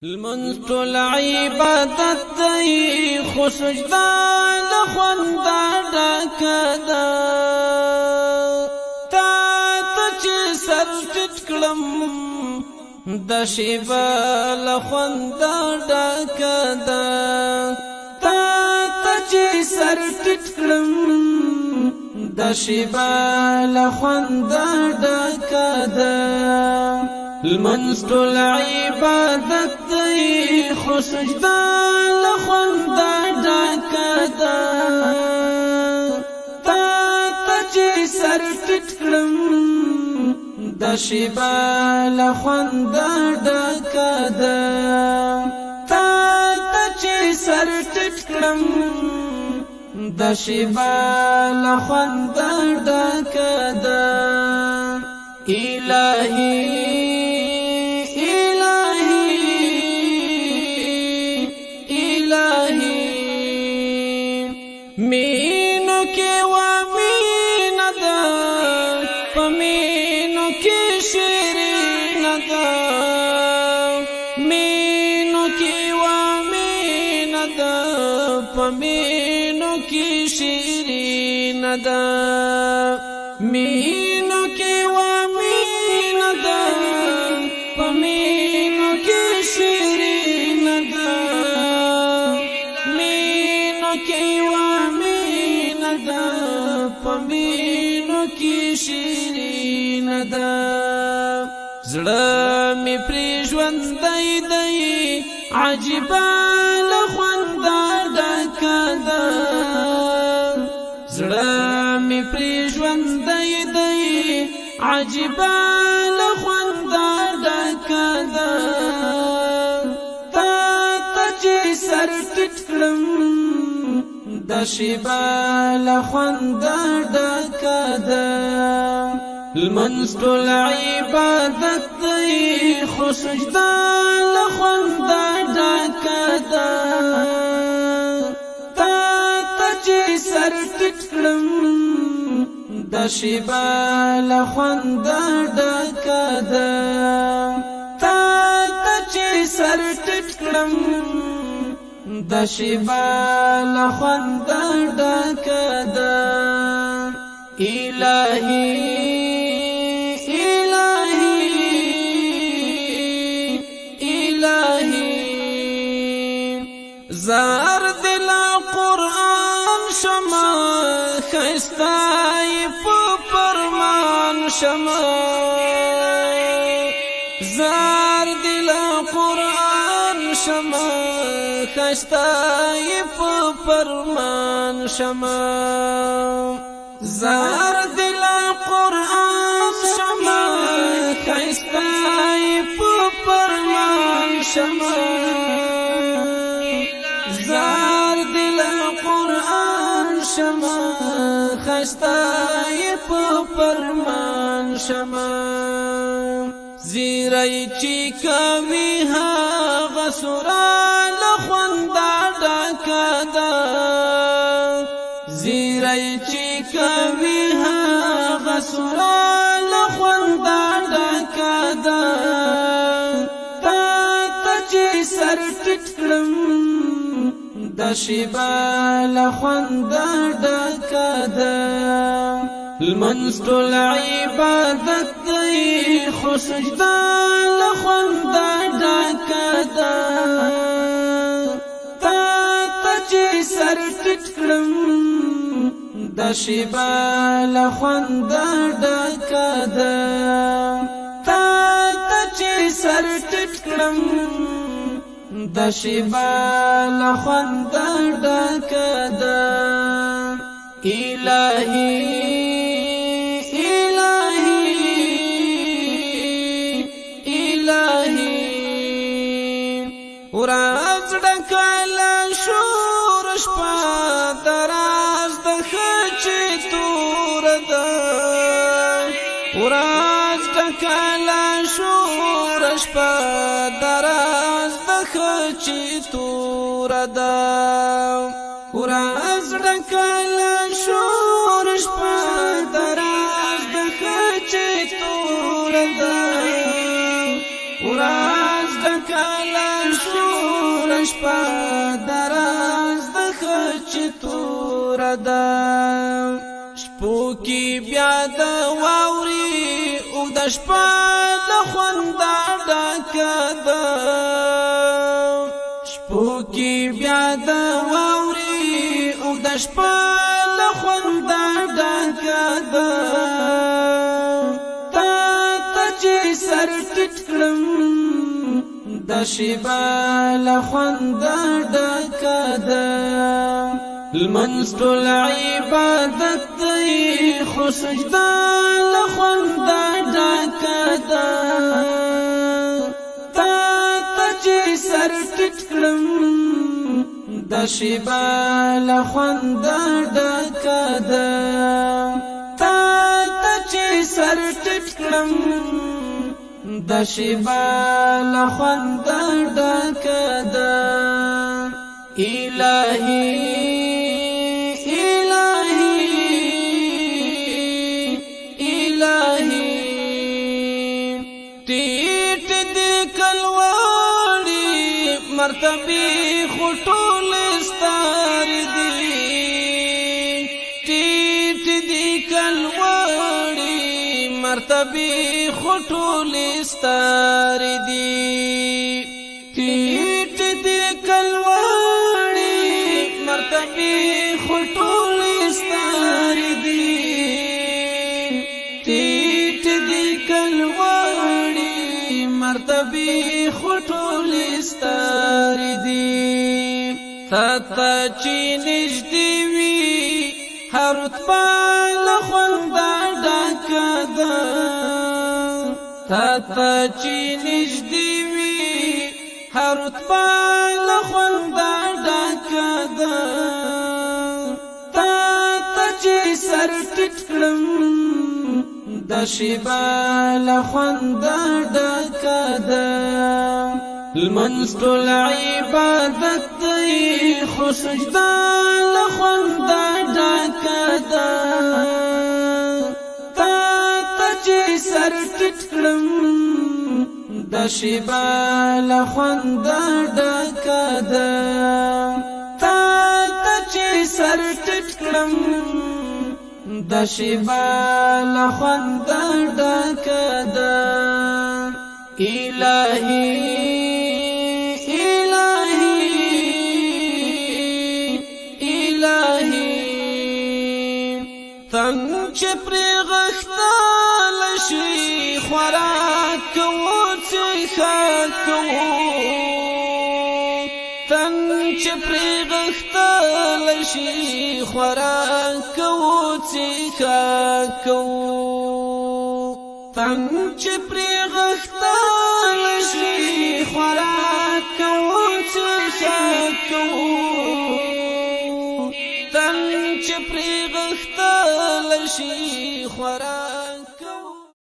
المنز طول عبادت دی خو سجده لخونده ډکه تا ته چې سر ټیټ کړم د شیبه لخونده ډکه تا ته چې سر ټیټ کړم د شیبه لخونده ډکه المنز طول عبادت دی خو سجده لخونده ډکه تا ته چې سر ټیټ کړم د شیبه لخونده ډکه تا ته چې سر ټیټ کړم د شیبه لخونده ډکه الهی مینو کې و مینا ده په مینو کې شیرین ده مینو کې و مینا ده په مینو کې شیرین ده مینو کې و مینا ده په مینو کې شیرین ده مینو کې پمینو کی شیرین ده زړه می پری ژوندۍ دی عجیبه لخونده ډکه ده زړه می پری ژوندۍ دی عجیبه لخونده ډکه ده تا ته چې سر ټیټ کړم د شیبه لخونده ډکه المنز طول عبادت دی خو سجده لخونده ډکه تا ته چې سر ټیټ کړم د شیبه لخونده ډکه تا ته چې سر ټیټ کړم د شیبه لخونده ډکه الهی زار دل قرآن شما خستای په فرمان شما زار دل قرآن شما خستای په فرمان شما زار دل قرآن شما خستای په فرمان شما زار دل قرآن شما خستای په فرمان شما زیرای چی کوي هغه سورا لخونده ډکه زیرای چی کوي هغه سورا لخونده ډکه تا ته چې سر ټیټ کړم د شیبه لخونده ډکه المنز طول عبادت دی خو سجده لخونده ډکه تا ته چې سر ټیټ کړم د شیبه لخونده ډکه تا ته چې سر ټیټ کړم د شیبه لخونده ډکه الهی ورځ ډکه له شور شپه دراز د خچې توره ده ورځ ډکه له شور شپه دراز د خچې توره ده ورځ ډکه له شور شپه دراز د خچې توره ده ورځ ډکه له شور شپه دراز د خچ تور ده شپو کې بیا د واوري او د شپه د خوند ډکه ده شپو کې بیا د واوري او د شپه د خوند ډکه ده تا چې سر ټیټ کړم د شیبه له خوند ډکه ده لمنځ ټول عبادت دی خو سجده له خوند ډکه ده تا چې سر ټیټ کړم د شیبه له خوند ډکه ده تا چې سر ټیټ کړم د شیبه له خوند ډکه ده الهی مرتبی خطول ستار دی ٹیٹ دی کلواری مرتبی خطول ستار دی ٹیٹ دی کلواری مرتبی خطول ستار دی ٹیٹ دی کلواری مرتبی خطول ستار دی تا چی نجدی وی هر رتبه له خوند ډکه ده تا چی نجدی وی هر رتبه له خوند ډکه ده تا چې سر ټیټ کړم د شیبه له خوند ډکه ده لمنځ ټول عبادت دی خو سجده له خوند ډکه ده تا چې سر ټیټ کړم د شیبه له خوند ډکه ده تا چې سر ټیټ کړم د شیبه له خوند ډکه ده الهی تن چې پرې غښتل شي خوراک کوو څښاک کوو تن چې پرې غښتل شي خوراک کوو څښاک کوو تن چې پرې غښتل شي خوراک کوو څښاک کوو تن چې پرې غښتل شي خوراک